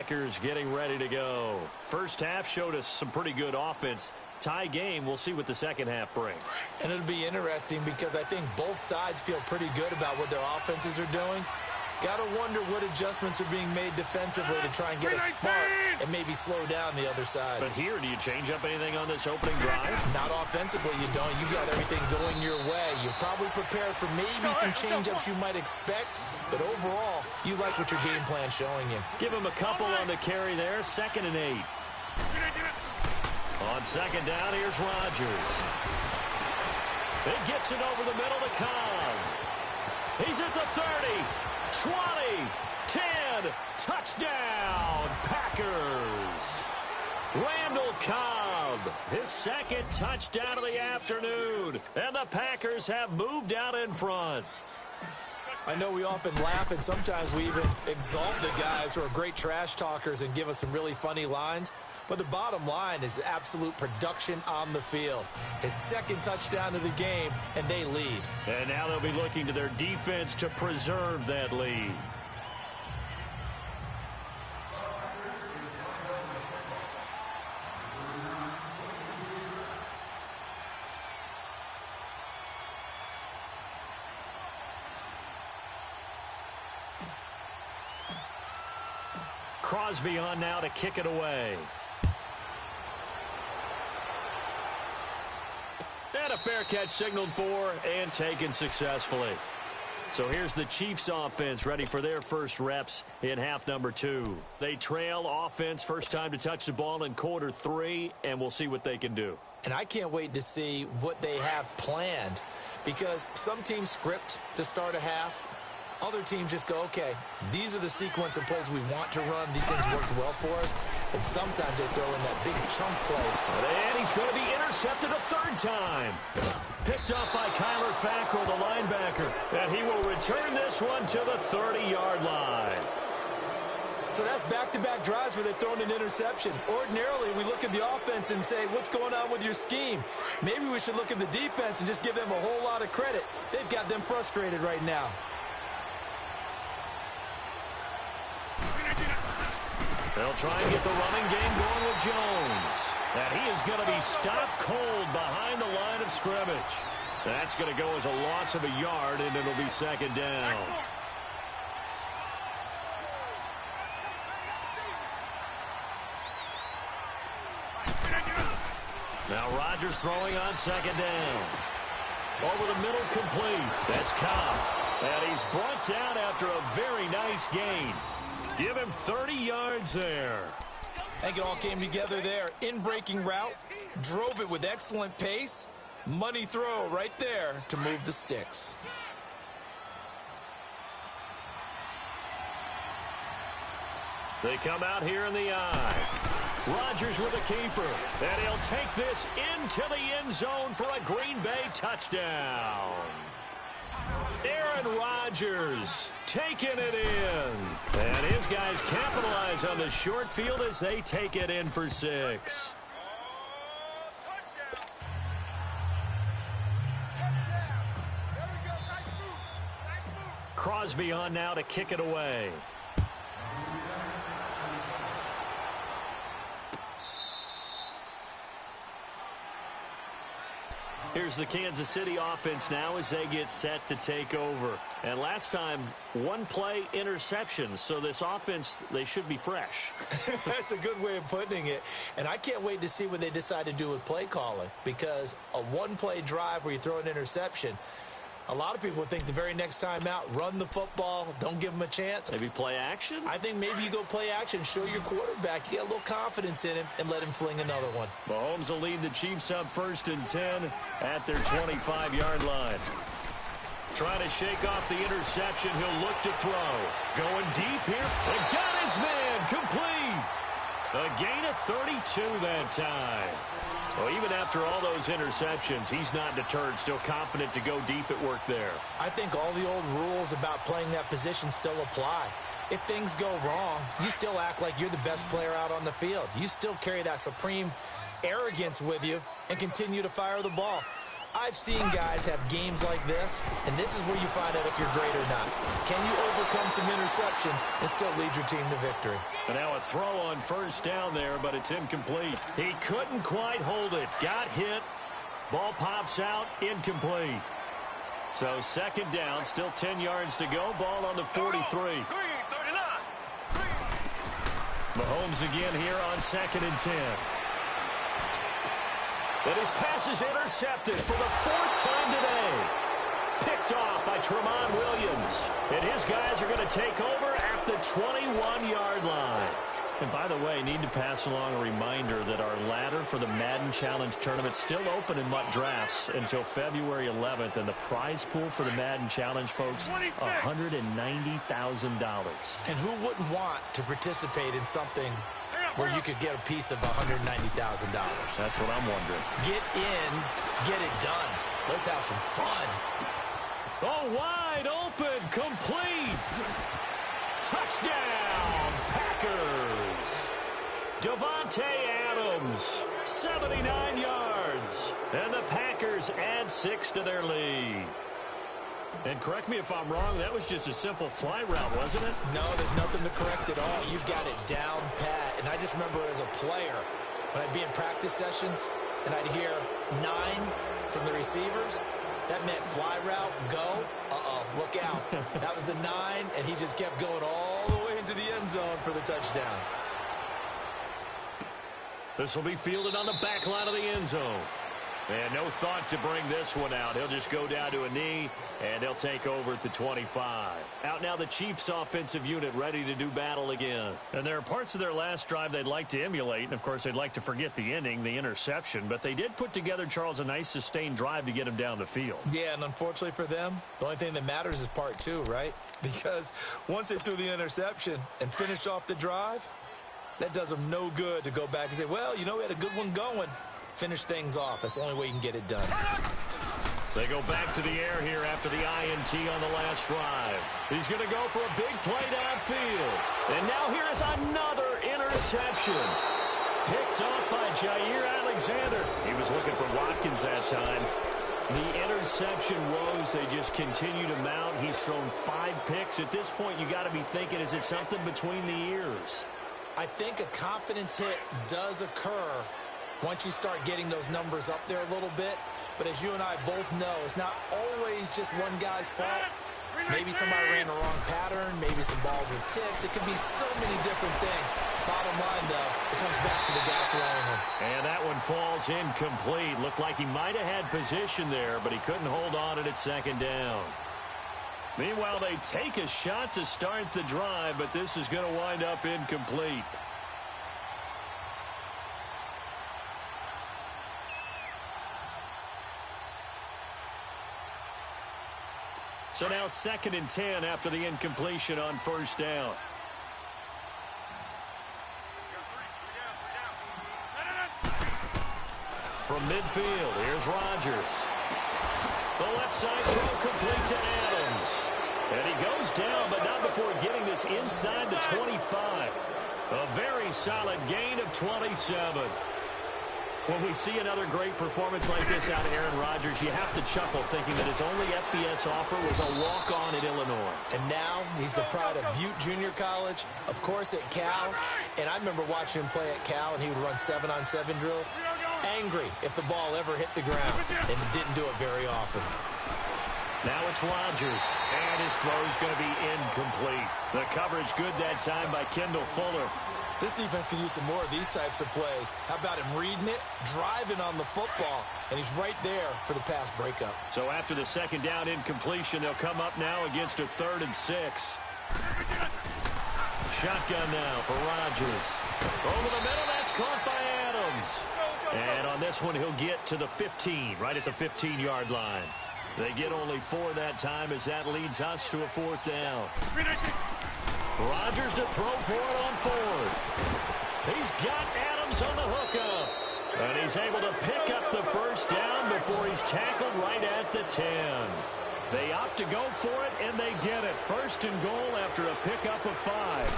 Packers getting ready to go. First half showed us some pretty good offense. Tie game. We'll see what the second half brings. And it'll be interesting because I think both sides feel pretty good about what their offenses are doing. Got to wonder what adjustments are being made defensively to try and get a spark and maybe slow down the other side. But here, do you change up anything on this opening drive? Not offensively, you don't. You got everything going your way. You've probably prepared for maybe some change-ups you might expect, but overall, you like what your game plan's showing you. Give him a couple on the carry there. 2nd and 8. On second down, here's Rodgers. It gets it over the middle to Cobb. He's at the 30. 20, 10, touchdown, Packers. Randall Cobb, his second touchdown of the afternoon, and the Packers have moved out in front. I know we often laugh, and sometimes we even exalt the guys who are great trash talkers and give us some really funny lines. But the bottom line is absolute production on the field. His second touchdown of the game, and they lead. And now they'll be looking to their defense to preserve that lead. Crosby on now to kick it away. And a fair catch signaled for and taken successfully. So here's the Chiefs offense ready for their first reps in half number 2. They trail offense first time to touch the ball in quarter 3, and we'll see what they can do. And I can't wait to see what they have planned, because some teams script to start a half. Other teams just go, okay, these are the sequence of plays we want to run. These things worked well for us. And sometimes they throw in that big chunk play. And he's going to be intercepted a 3rd time. Picked up by Kyler Fackrell, the linebacker. And he will return this one to the 30-yard line. So that's back-to-back drives where they've thrown an interception. Ordinarily, we look at the offense and say, what's going on with your scheme? Maybe we should look at the defense and just give them a whole lot of credit. They've got them frustrated right now. They'll try and get the running game going with Jones. And he is going to be stopped cold behind the line of scrimmage. That's going to go as a loss of a yard, and it'll be 2nd down. Now Rodgers throwing on 2nd down. Over the middle, complete. That's Cobb. And he's brought down after a very nice gain. Give him 30 yards there. I think it all came together there. In-breaking route, drove it with excellent pace. Money throw right there to move the sticks. They come out here in the eye. Rodgers with a keeper. And he'll take this into the end zone for a Green Bay touchdown. Aaron Rodgers taking it in. And his guys capitalize on the short field as they take it in for 6. Crosby on now to kick it away. Here's the Kansas City offense now as they get set to take over. And last time, 1-play interceptions. So this offense, they should be fresh. That's a good way of putting it. And I can't wait to see what they decide to do with play calling. Because a 1-play drive where you throw an interception, a lot of people think the very next time out, run the football, don't give them a chance. Maybe play action? I think maybe you go play action, show your quarterback, you get a little confidence in him, and let him fling another one. Mahomes will lead the Chiefs up 1st and 10 at their 25-yard line. Trying to shake off the interception, he'll look to throw. Going deep here, and got his man, complete. A gain of 32 that time. Well, even after all those interceptions, he's not deterred, still confident to go deep at work there. I think all the old rules about playing that position still apply. If things go wrong, you still act like you're the best player out on the field. You still carry that supreme arrogance with you and continue to fire the ball. I've seen guys have games like this, and this is where you find out if you're great or not. Can you overcome some interceptions and still lead your team to victory? And now a throw on first down there, but it's incomplete. He couldn't quite hold it. Got hit. Ball pops out, incomplete. So second down, still 10 yards to go. Ball on the 43. Mahomes again here on 2nd and 10. And his pass is intercepted for the 4th time today. Picked off by Tramon Williams. And his guys are going to take over at the 21-yard line. And by the way, need to pass along a reminder that our ladder for the Madden Challenge Tournament is still open in MUT Drafts until February 11th. And the prize pool for the Madden Challenge, folks, $190,000. And who wouldn't want to participate in something where you could get a piece of $190,000? That's what I'm wondering. Get in, get it done. Let's have some fun. Oh, wide open, complete. Touchdown, Packers. Davante Adams, 79 yards. And the Packers add 6 to their lead. And correct me if I'm wrong, that was just a simple fly route, wasn't it? No, there's nothing to correct at all. You've got it down pat. And I just remember as a player, when I'd be in practice sessions and I'd hear 9 from the receivers, that meant fly route, go, look out. That was the 9, and he just kept going all the way into the end zone for the touchdown. This will be fielded on the back line of the end zone. And no thought to bring this one out. He'll just go down to a knee, and he'll take over at the 25. Out now the Chiefs offensive unit ready to do battle again. And there are parts of their last drive they'd like to emulate. And, of course, they'd like to forget the ending, the interception. But they did put together, Charles, a nice sustained drive to get him down the field. Yeah, and unfortunately for them, the only thing that matters is part 2, right? Because once they threw the interception and finished off the drive, that does them no good to go back and say, well, you know, we had a good one going. Finish things off. That's the only way you can get it done. They go back to the air here after the INT on the last drive. He's going to go for a big play downfield. And now here is another interception. Picked off by Jair Alexander. He was looking for Watkins that time. The interception woes, they just continue to mount. He's thrown 5 picks. At this point, you got to be thinking, is it something between the ears? I think a confidence hit does occur once you start getting those numbers up there a little bit. But as you and I both know, it's not always just one guy's fault. Maybe somebody ran the wrong pattern. Maybe some balls were tipped. It could be so many different things. Bottom line, though, it comes back to the guy throwing them. And that one falls incomplete. Looked like he might have had position there, but he couldn't hold on at 2nd down. Meanwhile, they take a shot to start the drive, but this is going to wind up incomplete. So now 2nd and 10 after the incompletion on 1st down. From midfield, here's Rodgers. The left side throw complete to Adams. And he goes down, but not before getting this inside the 25. A very solid gain of 27. When we see another great performance like this out of Aaron Rodgers, you have to chuckle thinking that his only FBS offer was a walk-on at Illinois. And now he's the pride of Butte Junior College, of course at Cal. And I remember watching him play at Cal, and he would run 7-on-7 drills. Angry if the ball ever hit the ground, and didn't do it very often. Now it's Rodgers, and his throw is going to be incomplete. The coverage good that time by Kendall Fuller. This defense could use some more of these types of plays. How about him reading it, driving on the football, and he's right there for the pass breakup. So after the 2nd down incompletion, they'll come up now against a 3rd and 6. Shotgun now for Rodgers. Over the middle, that's caught by Adams. And on this one, he'll get to the 15, right at the 15-yard line. They get only 4 that time as that leads us to a 4th down. Rodgers to throw for it on 4th. He's got Adams on the hookup. And he's able to pick up the 1st down before he's tackled right at the 10. They opt to go for it, and they get it. 1st and goal after a pickup of 5.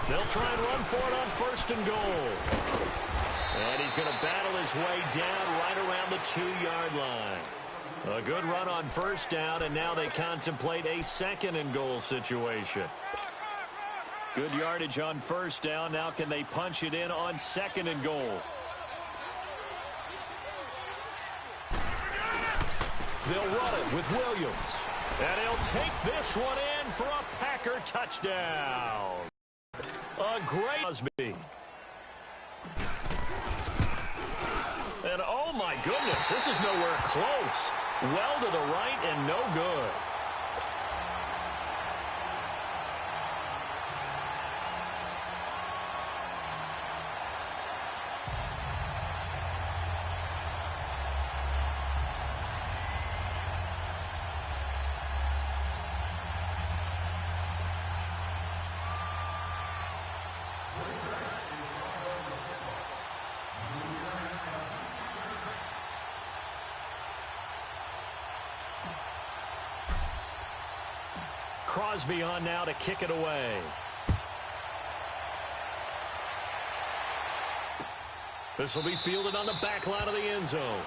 They'll try and run for it on 1st and goal. And he's going to battle his way down right around the 2-yard line. A good run on first down, and now they contemplate a second-and-goal situation. Good yardage on first down. Now can they punch it in on second-and-goal? They'll run it with Williams. And he'll take this one in for a Packer touchdown. A great Crosby. And oh my goodness, this is nowhere close. Well to the right and no good. Crosby on now to kick it away. This will be fielded on the back line of the end zone.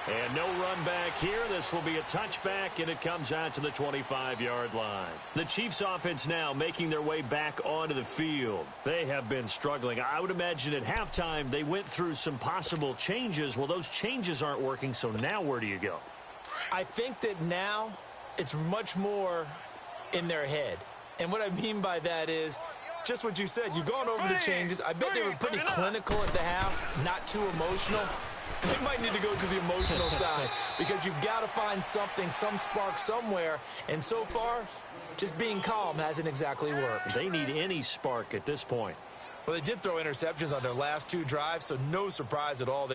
And no run back here. This will be a touchback, and it comes out to the 25-yard line. The Chiefs offense now making their way back onto the field. They have been struggling. I would imagine at halftime they went through some possible changes. Well, those changes aren't working, so now where do you go? I think that now it's much more in their head. And what I mean by that is just what you said. You've gone over the changes. I bet they were pretty clinical at the half, not too emotional. They might need to go to the emotional side because you've got to find something, some spark somewhere. And so far, just being calm hasn't exactly worked. They need any spark at this point. Well, they did throw interceptions on their last 2 drives, so no surprise at all.